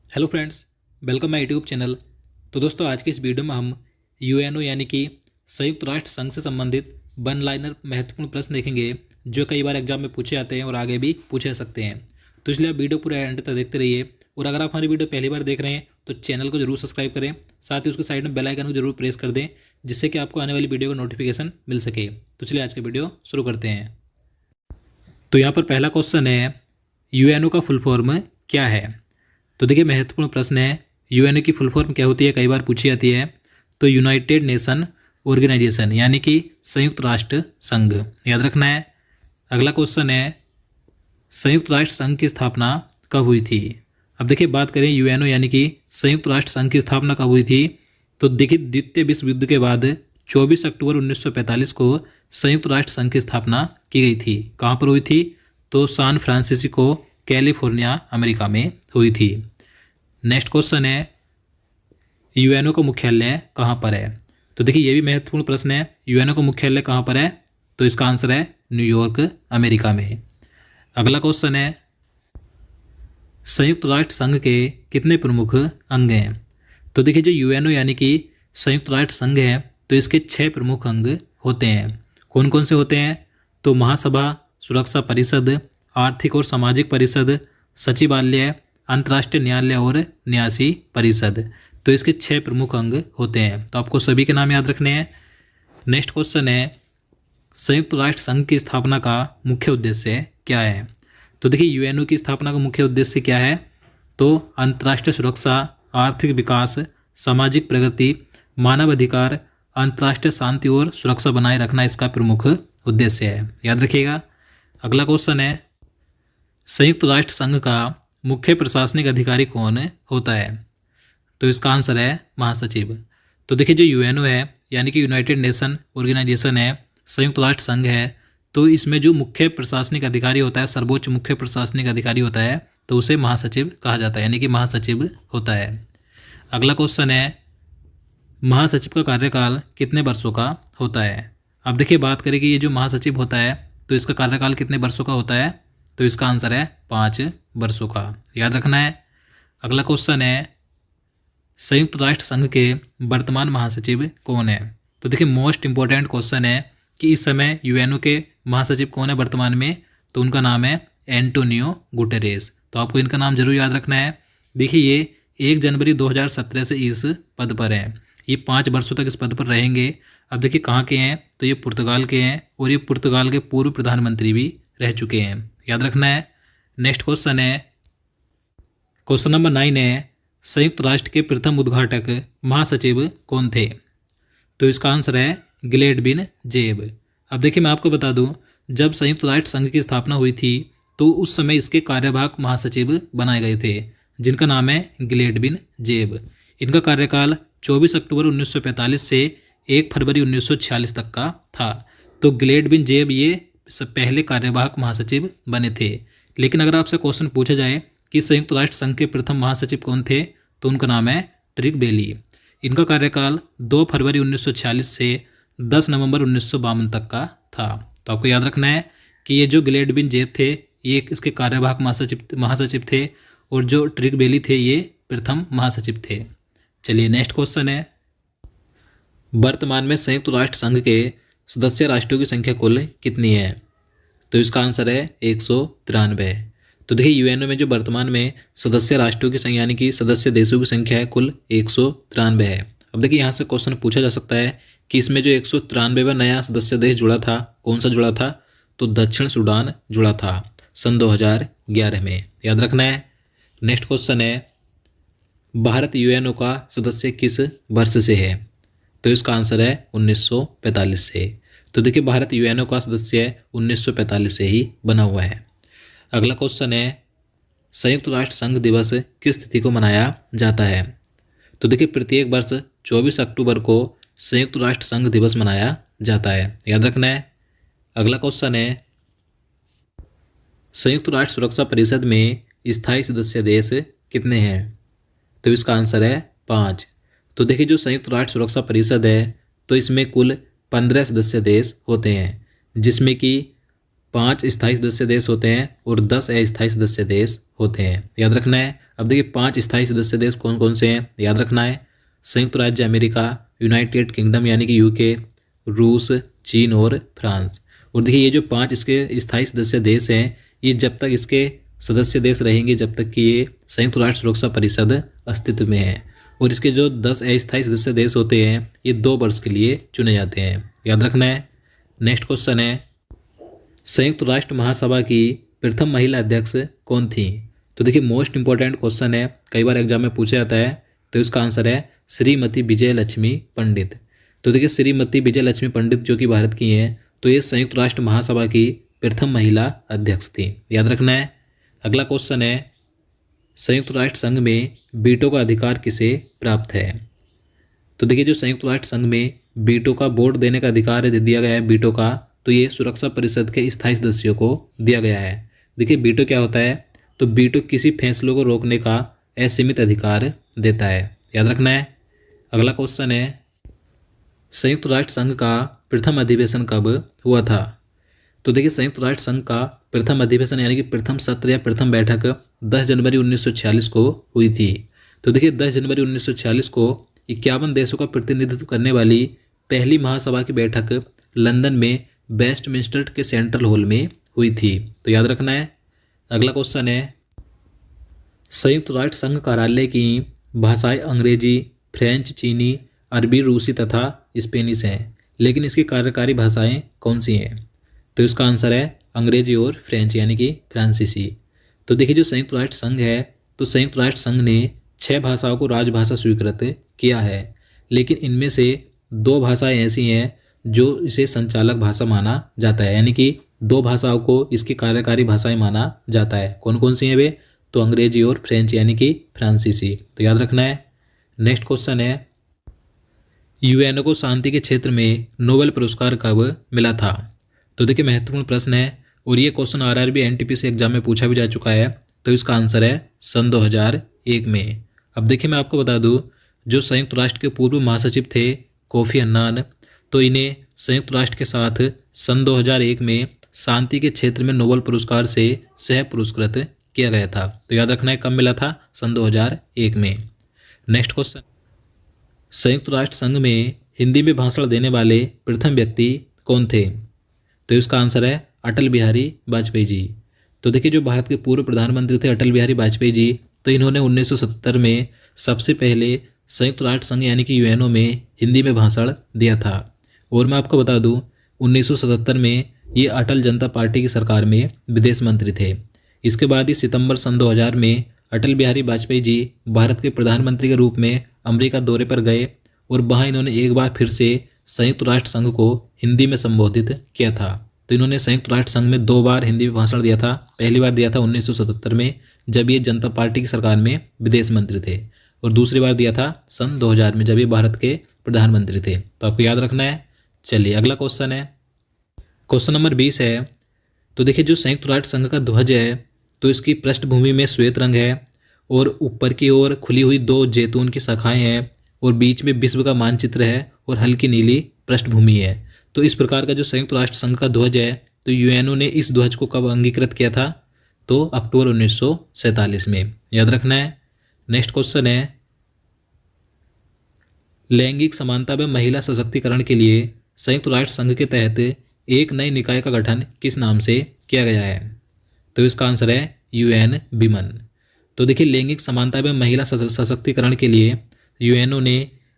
Hello friends, welcome my YouTube channel. तो दोस्तों, आज की इस वीडियो में हम यूएनओ यानी कि संयुक्त राष्ट्र संघ से संबंधित वन लाइनर महत्वपूर्ण प्रश्न देखेंगे जो कई बार एग्जाम में पूछे जाते हैं और आगे भी पूछे जा सकते हैं। तो इसलिए आप वीडियो पूरा एंड तक देखते रहिए। और अगर आप हमारी वीडियो पहली बार देख रहे हैं तो चैनल को जरूर सब्सक्राइब करें, साथ ही उसके साइड में बेल आइकन को जरूर प्रेस कर दें जिससे कि आपको आने वाली वीडियो का नोटिफिकेशन मिल सके। तो चलिए आज का वीडियो शुरू करते हैं। तो यहाँ पर पहला क्वेश्चन है, यूएनओ का फुल फॉर्म क्या है? तो देखिए, महत्वपूर्ण प्रश्न है। यूएनओ की फुल फॉर्म क्या होती है, कई बार पूछी जाती है। तो यूनाइटेड नेशन ऑर्गेनाइजेशन यानी कि संयुक्त राष्ट्र संघ, याद रखना है। अगला क्वेश्चन है, संयुक्त राष्ट्र संघ की स्थापना कब हुई थी? अब देखिए, बात करें यूएनओ यानी कि संयुक्त राष्ट्र संघ की स्थापना कब हुई थी, तो देखिए द्वितीय विश्व युद्ध के बाद 24 अक्टूबर 1945 को संयुक्त राष्ट्र संघ की स्थापना की गई थी। कहाँ पर हुई थी? तो सैन फ्रांसिस्को, कैलिफोर्निया, अमेरिका में हुई थी। नेक्स्ट क्वेश्चन है, यूएनओ का मुख्यालय कहाँ पर है? तो देखिए, ये भी महत्वपूर्ण प्रश्न है। यूएनओ का मुख्यालय कहाँ पर है? तो इसका आंसर है न्यूयॉर्क, अमेरिका में। अगला क्वेश्चन है, संयुक्त राष्ट्र संघ के कितने प्रमुख अंग हैं? तो देखिए, जो यूएनओ यानी कि संयुक्त राष्ट्र संघ है तो इसके 6 प्रमुख अंग होते हैं। कौन कौन से होते हैं? तो महासभा, सुरक्षा परिषद, आर्थिक और सामाजिक परिषद, सचिवालय, अंतर्राष्ट्रीय न्यायालय और न्यासी परिषद। तो इसके 6 प्रमुख अंग होते हैं। तो आपको सभी के नाम याद रखने हैं। नेक्स्ट क्वेश्चन है, संयुक्त राष्ट्र संघ की स्थापना का मुख्य उद्देश्य क्या है? तो देखिए, यूएनओ की स्थापना का मुख्य उद्देश्य क्या है? तो अंतर्राष्ट्रीय सुरक्षा, आर्थिक विकास, सामाजिक प्रगति, मानव अधिकार, अंतर्राष्ट्रीय शांति और सुरक्षा बनाए रखना इसका प्रमुख उद्देश्य है, याद रखिएगा। अगला क्वेश्चन है, संयुक्त राष्ट्र संघ का मुख्य प्रशासनिक अधिकारी कौन होता है? तो इसका आंसर है महासचिव। तो देखिए, जो यूएनओ है यानी कि यूनाइटेड नेशन ऑर्गेनाइजेशन है, संयुक्त राष्ट्र संघ है, तो इसमें जो मुख्य प्रशासनिक अधिकारी होता है, सर्वोच्च मुख्य प्रशासनिक अधिकारी होता है, तो उसे महासचिव कहा जाता है, यानी कि महासचिव होता है। अगला क्वेश्चन है, महासचिव का कार्यकाल कितने वर्षों का होता है? अब देखिए, बात करें कि ये जो महासचिव होता है तो इसका कार्यकाल कितने वर्षों का होता है? तो इसका आंसर है 5 वर्षों का, याद रखना है। अगला क्वेश्चन है, संयुक्त राष्ट्र संघ के वर्तमान महासचिव कौन है? तो देखिए, मोस्ट इंपॉर्टेंट क्वेश्चन है कि इस समय यूएनओ के महासचिव कौन है वर्तमान में? तो उनका नाम है एंटोनियो गुटेरेस। तो आपको इनका नाम जरूर याद रखना है। देखिए, ये 1 जनवरी 2017 से इस पद पर है। ये 5 वर्षों तक इस पद पर रहेंगे। अब देखिए, कहाँ के हैं? तो ये पुर्तगाल के हैं और ये पुर्तगाल के पूर्व प्रधानमंत्री भी रह चुके हैं, याद रखना है। नेक्स्ट क्वेश्चन है, क्वेश्चन नंबर 9 है, संयुक्त राष्ट्र के प्रथम उद्घाटक महासचिव कौन थे? तो इसका आंसर है ग्लेडविन जेब। अब देखिए, मैं आपको बता दूं, जब संयुक्त राष्ट्र संघ की स्थापना हुई थी तो उस समय इसके कार्यवाहक महासचिव बनाए गए थे जिनका नाम है ग्लेडविन जेब। इनका कार्यकाल 24 अक्टूबर 1945 से 1 फरवरी 1946 तक का था। तो ग्लेडविन जेब ये सब पहले कार्यवाहक महासचिव बने थे। लेकिन अगर आपसे क्वेश्चन पूछा जाए कि संयुक्त राष्ट्र संघ के प्रथम महासचिव कौन थे, तो उनका नाम है ट्रिग बेली। इनका कार्यकाल 2 फरवरी 1946 से 10 नवंबर 1952 तक का था। तो आपको याद रखना है कि ये जो ग्लेडविन जेब थे ये इसके कार्यवाहक महासचिव थे और जो ट्रिग बेली थे ये प्रथम महासचिव थे। चलिए, नेक्स्ट क्वेश्चन है, वर्तमान में संयुक्त राष्ट्र संघ के सदस्य राष्ट्रों की संख्या कुल कितनी है? तो इसका आंसर है 193। तो देखिए, यूएनओ में जो वर्तमान में सदस्य राष्ट्रों की संख्या यानी कि सदस्य देशों की संख्या है कुल 193 है। अब देखिए, यहाँ से क्वेश्चन पूछा जा सकता है कि इसमें जो 193वां नया सदस्य देश जुड़ा था, कौन सा जुड़ा था? तो दक्षिण सूडान जुड़ा था सन 2011 में, याद रखना है। नेक्स्ट क्वेश्चन है, भारत यूएनओ का सदस्य किस वर्ष से है? तो इसका आंसर है 1945 से। तो देखिए, भारत यूएनओ का सदस्य 1945 से ही बना हुआ है। अगला क्वेश्चन है, संयुक्त राष्ट्र संघ दिवस किस तिथि को मनाया जाता है? तो देखिए, प्रत्येक वर्ष 24 अक्टूबर को संयुक्त राष्ट्र संघ दिवस मनाया जाता है, याद रखना है। अगला क्वेश्चन है, संयुक्त राष्ट्र सुरक्षा परिषद में स्थायी सदस्य देश कितने हैं? तो इसका आंसर है 5। तो देखिए, जो संयुक्त राष्ट्र सुरक्षा परिषद है तो इसमें कुल 15 सदस्य देश होते हैं जिसमें कि 5 स्थायी सदस्य देश होते हैं और 10 अस्थायी सदस्य देश होते हैं, याद रखना है। अब देखिए 5 स्थायी सदस्य देश कौन कौन से हैं, याद रखना है। संयुक्त राज्य अमेरिका, यूनाइटेड किंगडम यानी कि यूके, रूस, चीन और फ्रांस। और देखिए ये जो 5 इसके स्थायी सदस्य देश हैं, ये जब तक इसके सदस्य देश रहेंगे जब तक कि ये संयुक्त राष्ट्र सुरक्षा परिषद अस्तित्व में है। और इसके जो 10 अस्थायी सदस्य देश होते हैं ये 2 वर्ष के लिए चुने जाते हैं, याद रखना है। नेक्स्ट क्वेश्चन है, संयुक्त राष्ट्र महासभा की प्रथम महिला अध्यक्ष कौन थी? तो देखिए मोस्ट इंपॉर्टेंट क्वेश्चन है, कई बार एग्जाम में पूछा जाता है। तो इसका आंसर है श्रीमती विजय लक्ष्मी पंडित। तो देखिए श्रीमती विजय लक्ष्मी पंडित जो कि भारत की हैं, तो ये संयुक्त राष्ट्र महासभा की प्रथम महिला अध्यक्ष थी, याद रखना है। अगला क्वेश्चन है, संयुक्त राष्ट्र संघ में वीटो का अधिकार किसे प्राप्त है? तो देखिए जो संयुक्त राष्ट्र संघ में वीटो का वोट देने का अधिकार दिया गया है, वीटो का, तो ये सुरक्षा परिषद के स्थायी सदस्यों को दिया गया है। देखिए वीटो क्या होता है, तो वीटो किसी फैसलों को रोकने का असीमित अधिकार देता है, याद रखना है। अगला क्वेश्चन है, संयुक्त राष्ट्र संघ का प्रथम अधिवेशन कब हुआ था? तो देखिए संयुक्त राष्ट्र संघ का प्रथम अधिवेशन यानी कि प्रथम सत्र या प्रथम बैठक 10 जनवरी 1946 को हुई थी। तो देखिए 10 जनवरी 1946 को 51 देशों का प्रतिनिधित्व करने वाली पहली महासभा की बैठक लंदन में वेस्टमिंस्टर के सेंट्रल हॉल में हुई थी, तो याद रखना है। अगला क्वेश्चन है, संयुक्त राष्ट्र संघ कार्यालय की भाषाएं अंग्रेजी, फ्रेंच, चीनी, अरबी, रूसी तथा स्पेनिश हैं, लेकिन इसकी कार्यकारी भाषाएं कौन सी हैं? तो इसका आंसर है अंग्रेजी और फ्रेंच यानी कि फ्रांसीसी। तो देखिए जो संयुक्त राष्ट्र संघ है, तो संयुक्त राष्ट्र संघ ने 6 भाषाओं को राजभाषा स्वीकृत किया है, लेकिन इनमें से 2 भाषाएं ऐसी हैं जो इसे संचालक भाषा माना जाता है, यानी कि 2 भाषाओं को इसकी कार्यकारी भाषाएं माना जाता है। कौन कौन सी हैं वे? तो अंग्रेजी और फ्रेंच यानी कि फ्रांसीसी, तो याद रखना है। नेक्स्ट क्वेश्चन है, यूएनओ को शांति के क्षेत्र में नोबेल पुरस्कार कब मिला था? तो देखिए महत्वपूर्ण प्रश्न है और ये क्वेश्चन आरआरबी एनटीपीसी एग्जाम में पूछा भी जा चुका है। तो इसका आंसर है सन 2001 में। अब देखिए मैं आपको बता दूं, जो संयुक्त राष्ट्र के पूर्व महासचिव थे कोफी अन्नान, तो इन्हें संयुक्त राष्ट्र के साथ सन 2001 में शांति के क्षेत्र में नोबेल पुरस्कार से सह पुरस्कृत किया गया था। तो याद रखना है कब मिला था? सन 2001 में। नेक्स्ट क्वेश्चन, संयुक्त राष्ट्र संघ में हिंदी में भाषण देने वाले प्रथम व्यक्ति कौन थे? तो इसका आंसर है अटल बिहारी वाजपेयी जी। तो देखिए जो भारत के पूर्व प्रधानमंत्री थे अटल बिहारी वाजपेयी जी, तो इन्होंने 1977 में सबसे पहले संयुक्त राष्ट्र संघ यानी कि यूएनओ में हिंदी में भाषण दिया था। और मैं आपको बता दूं 1977 में ये अटल जनता पार्टी की सरकार में विदेश मंत्री थे। इसके बाद ही सितंबर सन 2000 में अटल बिहारी वाजपेयी जी भारत के प्रधानमंत्री के रूप में अमेरिका दौरे पर गए और वहाँ इन्होंने एक बार फिर से संयुक्त राष्ट्र संघ को हिंदी में संबोधित किया था। तो इन्होंने संयुक्त राष्ट्र संघ में 2 बार हिंदी में भाषण दिया था। पहली बार दिया था 1977 में जब ये जनता पार्टी की सरकार में विदेश मंत्री थे, और दूसरी बार दिया था सन 2000 में जब ये भारत के प्रधानमंत्री थे। तो आपको याद रखना है। चलिए अगला क्वेश्चन है, क्वेश्चन नंबर 20 है। तो देखिए जो संयुक्त राष्ट्र संघ का ध्वज है, तो इसकी पृष्ठभूमि में श्वेत रंग है और ऊपर की ओर खुली हुई 2 जैतून की शाखाएं हैं और बीच में विश्व का मानचित्र है और हल्की नीली पृष्ठभूमि है। तो इस प्रकार का जो संयुक्त राष्ट्र संघ का ध्वज है, तो यूएनओ ने इस ध्वज को कब अंगीकृत किया था? तो अक्टूबर 1947 में, याद रखना है। नेक्स्ट क्वेश्चन है, लैंगिक समानता व महिला सशक्तिकरण के लिए संयुक्त राष्ट्र संघ के तहत एक नई निकाय का गठन किस नाम से किया गया है? तो इसका आंसर है यूएन विमन। तो देखिए लैंगिक समानता व महिला सशक्तिकरण के लिए यूएनओ ने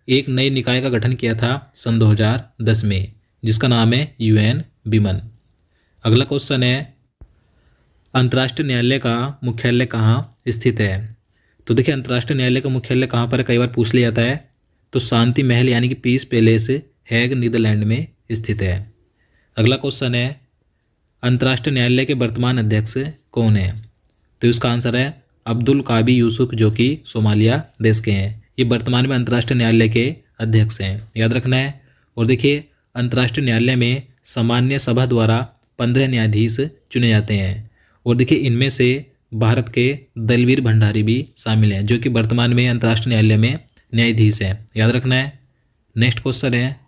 एक नई निकाय का गठन किया था सन 2010 में, जिसका नाम है यूएन विमन। अगला क्वेश्चन है, अंतर्राष्ट्रीय न्यायालय का मुख्यालय कहाँ स्थित है? तो देखिए अंतर्राष्ट्रीय न्यायालय का मुख्यालय कहाँ पर कई बार पूछ लिया जाता है। तो शांति महल यानी कि पीस पैलेस हैग नीदरलैंड में स्थित है। अगला क्वेश्चन है, अंतर्राष्ट्रीय न्यायालय के वर्तमान अध्यक्ष कौन है? तो इसका आंसर है अब्दुल काबी यूसुफ, जो कि सोमालिया देश के हैं। ये वर्तमान में अंतर्राष्ट्रीय न्यायालय के अध्यक्ष हैं, याद रखना है। और देखिए अंतर्राष्ट्रीय न्यायालय में सामान्य सभा द्वारा 15 न्यायाधीश चुने जाते हैं, और देखिए इनमें से भारत के दलवीर भंडारी भी शामिल हैं, जो कि वर्तमान में अंतर्राष्ट्रीय न्यायालय में न्यायाधीश हैं, याद रखना है। नेक्स्ट क्वेश्चन है,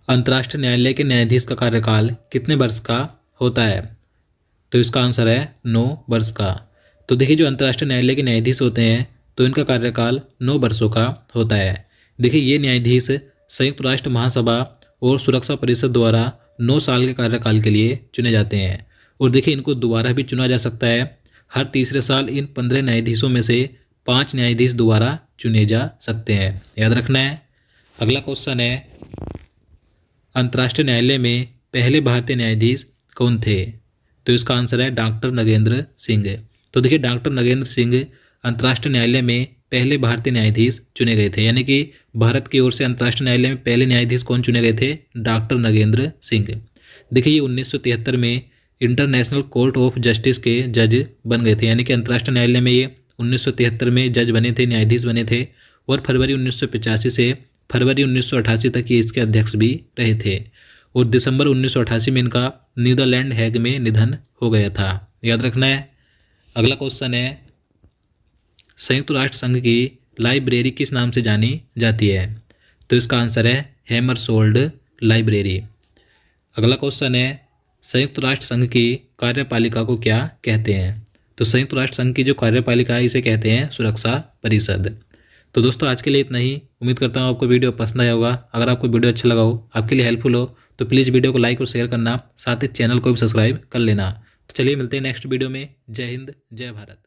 अंतर्राष्ट्रीय न्यायालय के न्यायाधीश का कार्यकाल कितने वर्ष का होता है? तो इसका आंसर है 9 वर्ष का। तो देखिए जो अंतर्राष्ट्रीय न्यायालय के न्यायाधीश होते हैं तो इनका कार्यकाल 9 वर्षों का होता है। देखिए ये न्यायाधीश संयुक्त राष्ट्र महासभा और सुरक्षा परिषद द्वारा 9 साल के कार्यकाल के लिए चुने जाते हैं। और देखिए इनको दोबारा भी चुना जा सकता है। हर तीसरे साल इन 15 न्यायाधीशों में से 5 न्यायाधीश दोबारा चुने जा सकते हैं, याद रखना है। अगला क्वेश्चन है, अंतर्राष्ट्रीय न्यायालय में पहले भारतीय न्यायाधीश कौन थे? तो इसका आंसर है डॉक्टर नगेंद्र सिंह। तो देखिए डॉक्टर नगेंद्र सिंह अंतर्राष्ट्रीय न्यायालय में पहले भारतीय न्यायाधीश चुने गए थे, यानी कि भारत की ओर से अंतर्राष्ट्रीय न्यायालय में पहले न्यायाधीश कौन चुने गए थे? डॉक्टर नगेंद्र सिंह। देखिए ये 1973 में इंटरनेशनल कोर्ट ऑफ जस्टिस के जज बन गए थे, यानी कि अंतर्राष्ट्रीय न्यायालय में ये 1973 में जज बने थे, न्यायाधीश बने थे। और फरवरी 1985 से फरवरी 1988 तक ये इसके अध्यक्ष भी रहे थे। और दिसंबर 1988 में इनका नीदरलैंड हैग में निधन हो गया था, याद रखना है। अगला क्वेश्चन है, संयुक्त राष्ट्र संघ की लाइब्रेरी किस नाम से जानी जाती है? तो इसका आंसर है हैमरसोल्ड लाइब्रेरी। अगला क्वेश्चन है, संयुक्त राष्ट्र संघ की कार्यपालिका को क्या कहते हैं? तो संयुक्त राष्ट्र संघ की जो कार्यपालिका है इसे कहते हैं सुरक्षा परिषद। तो दोस्तों आज के लिए इतना ही। उम्मीद करता हूँ आपको वीडियो पसंद आया होगा। अगर आपको वीडियो अच्छा लगा हो, आपके लिए हेल्पफुल हो, तो प्लीज़ वीडियो को लाइक और शेयर करना, साथ ही चैनल को भी सब्सक्राइब कर लेना। तो चलिए मिलते हैं नेक्स्ट वीडियो में। जय हिंद, जय भारत।